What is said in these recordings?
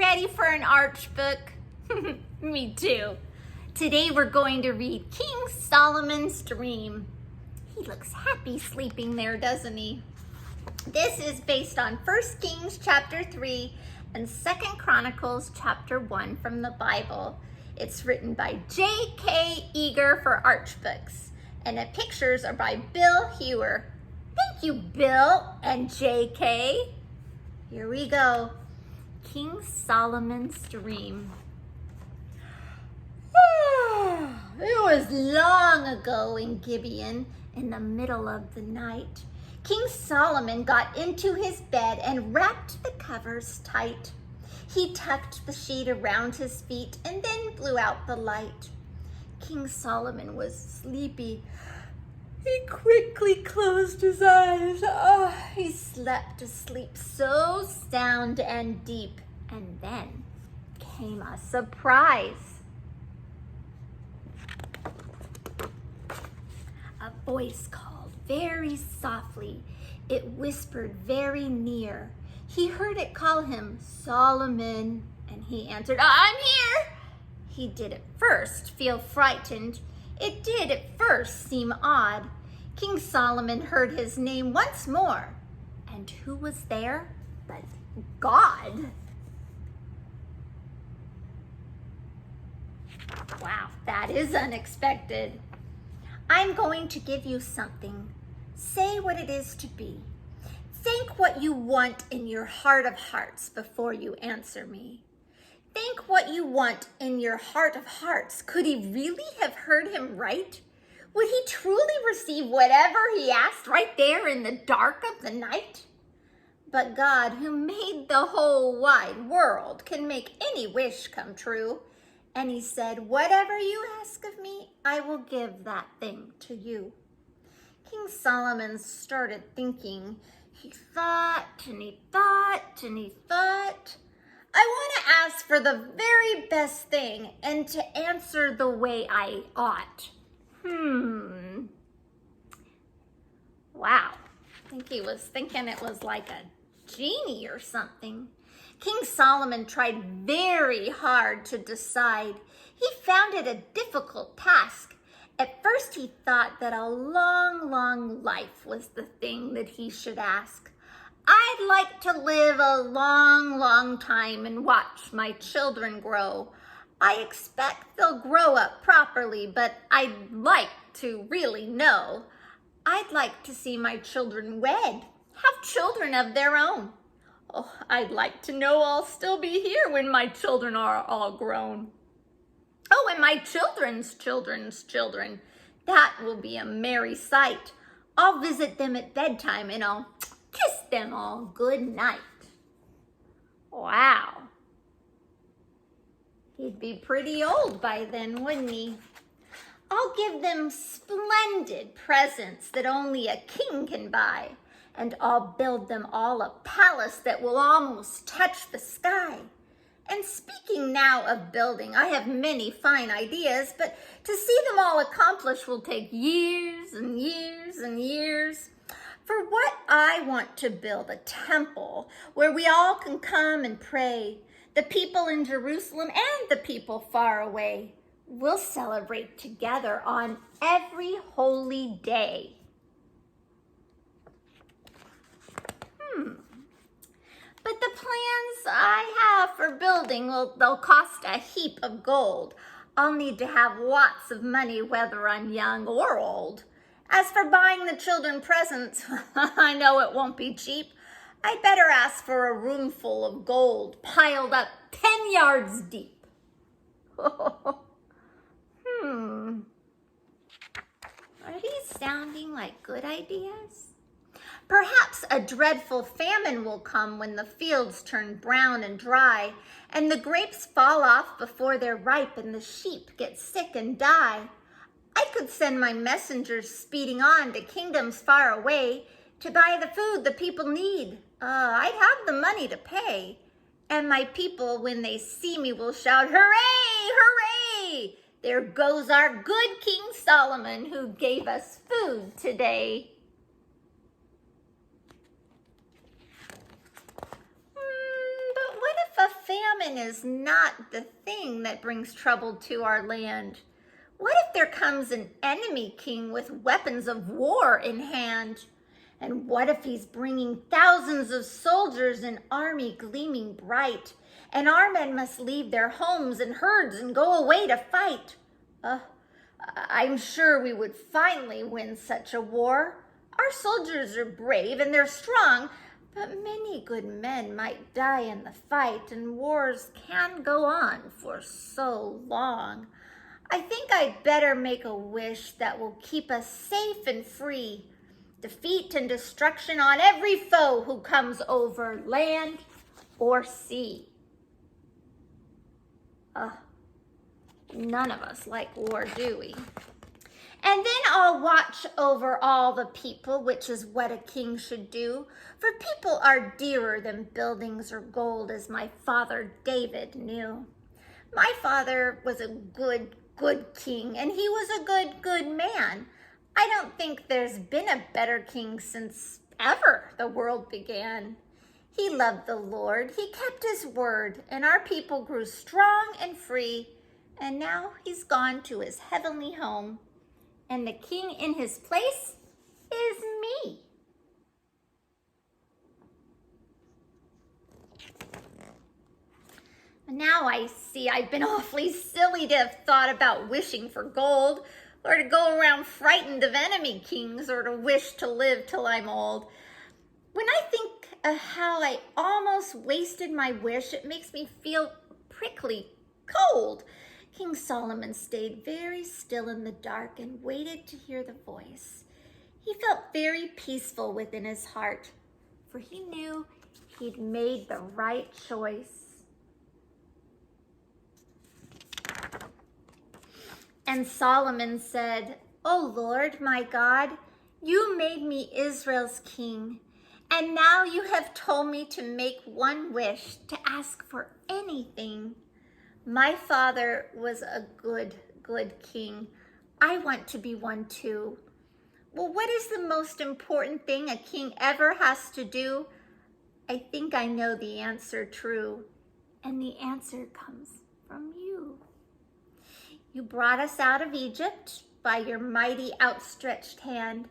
ready for an arch book? Me too. Today we're going to read King Solomon's Dream. He looks happy sleeping there, doesn't he? This is based on 1 Kings chapter 3 and 2 Chronicles chapter 1 from the Bible. It's written by J.K. Eager for Arch Books, and the pictures are by Bill Hewer. Thank you, Bill and J.K. Here we go. King Solomon's Dream. It was long ago in Gibeon, in the middle of the night. King Solomon got into his bed and wrapped the covers tight. He tucked the sheet around his feet and then blew out the light. King Solomon was sleepy. He quickly closed his eyes. He slept a sleep so sound and deep. And then came a surprise. A voice called very softly. It whispered very near. He heard it call him Solomon, and he answered, "I'm here." He did at first feel frightened. It did at first seem odd. King Solomon heard his name once more. And who was there but God? Wow, that is unexpected. I'm going to give you something. Say what it is to be. Think what you want in your heart of hearts before you answer me. Think what you want in your heart of hearts. Could he really have heard him right? Would he truly receive whatever he asked right there in the dark of the night? But God, who made the whole wide world, can make any wish come true. And he said, "Whatever you ask of me, I will give that thing to you." King Solomon started thinking. He thought and he thought and he thought. I want to ask for the very best thing and to answer the way I ought. Wow. I think he was thinking it was like a genie or something. King Solomon tried very hard to decide. He found it a difficult task. At first he thought that a long, long life was the thing that he should ask. I'd like to live a long, long time and watch my children grow. I expect they'll grow up properly, but I'd like to really know. I'd like to see my children wed, have children of their own. Oh, I'd like to know I'll still be here when my children are all grown. Oh, and my children's children's children. That will be a merry sight. I'll visit them at bedtime and I'll kiss them all good night. Wow. He'd be pretty old by then, wouldn't he? I'll give them splendid presents that only a king can buy. And I'll build them all a palace that will almost touch the sky. And speaking now of building, I have many fine ideas, but to see them all accomplished will take years and years and years. For what I want to build a temple where we all can come and pray. The people in Jerusalem and the people far away will celebrate together on every holy day. But the plans I have for building they'll cost a heap of gold. I'll need to have lots of money whether I'm young or old. As for buying the children presents, I know it won't be cheap. I'd better ask for a room full of gold piled up 10 yards deep. Are these sounding like good ideas? Perhaps a dreadful famine will come when the fields turn brown and dry, and the grapes fall off before they're ripe, and the sheep get sick and die. I could send my messengers speeding on to kingdoms far away to buy the food the people need. I'd have the money to pay, and my people, when they see me, will shout, "Hooray! Hooray! There goes our good King Solomon who gave us food today." famine is not the thing that brings trouble to our land. What if there comes an enemy king with weapons of war in hand? And what if he's bringing thousands of soldiers, an army gleaming bright, and our men must leave their homes and herds and go away to fight? I'm sure we would finally win such a war. Our soldiers are brave and they're strong, but many good men might die in the fight, and wars can go on for so long. I think I'd better make a wish that will keep us safe and free. Defeat and destruction on every foe who comes over land or sea. None of us like war, do we? And then I'll watch over all the people, which is what a king should do. For people are dearer than buildings or gold, as my father David knew. My father was a good king, and he was a good man. I don't think there's been a better king since ever the world began. He loved the Lord, he kept his word, and our people grew strong and free. And now he's gone to his heavenly home. And the king in his place is me. Now I see I've been awfully silly to have thought about wishing for gold, or to go around frightened of enemy kings, or to wish to live till I'm old. When I think of how I almost wasted my wish, it makes me feel prickly cold. King Solomon stayed very still in the dark and waited to hear the voice. He felt very peaceful within his heart, for he knew he'd made the right choice. And Solomon said, "O Lord, my God, you made me Israel's king, and now you have told me to make one wish, to ask for anything. My father was a good king. I want to be one too. Well, what is the most important thing a king ever has to do? I think I know the answer true, and the answer comes from you. You brought us out of Egypt by your mighty outstretched hand,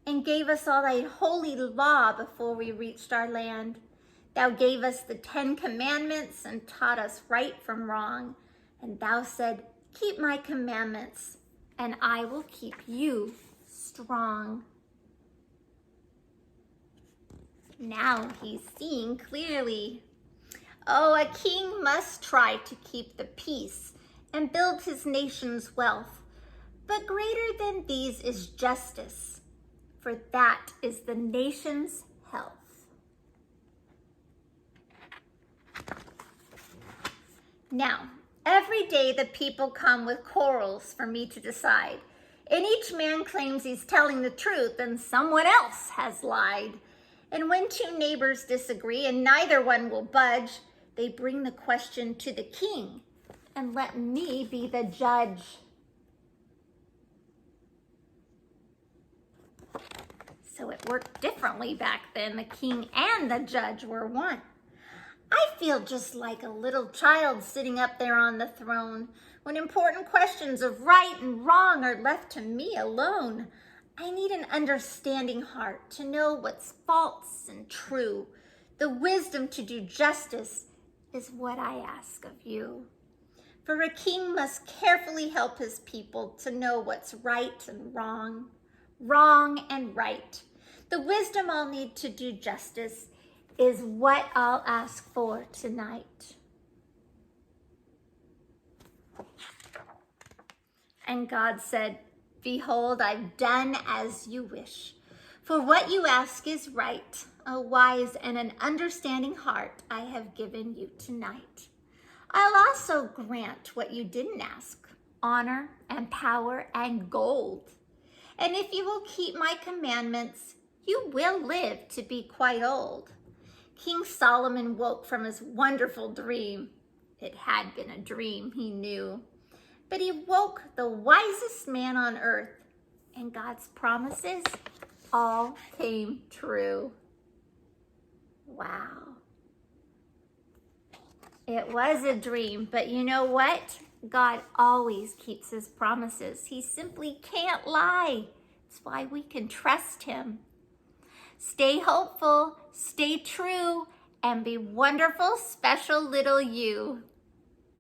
and gave us all thy holy law before we reached our land. Thou gave us the 10 commandments and taught us right from wrong. And thou said, keep my commandments, and I will keep you strong." Now he's seeing clearly. Oh, a king must try to keep the peace and build his nation's wealth. But greater than these is justice, for that is the nation's health. Now, every day the people come with quarrels for me to decide, and each man claims he's telling the truth and someone else has lied. And when two neighbors disagree and neither one will budge, they bring the question to the king and let me be the judge. So it worked differently back then. The king and the judge were one. I feel just like a little child sitting up there on the throne when important questions of right and wrong are left to me alone. I need an understanding heart to know what's false and true. The wisdom to do justice is what I ask of you. For a king must carefully help his people to know what's right and wrong, wrong and right. The wisdom I'll need to do justice is what I'll ask for tonight. And God said, "Behold, I've done as you wish. For what you ask is right. A wise and an understanding heart I have given you tonight. I'll also grant what you didn't ask, honor and power and gold. And if you will keep my commandments, you will live to be quite old." King Solomon woke from his wonderful dream. It had been a dream, he knew. But he woke the wisest man on earth, and God's promises all came true. Wow. It was a dream, but you know what? God always keeps his promises. He simply can't lie. That's why we can trust him. Stay hopeful, stay true, and be wonderful, special little you.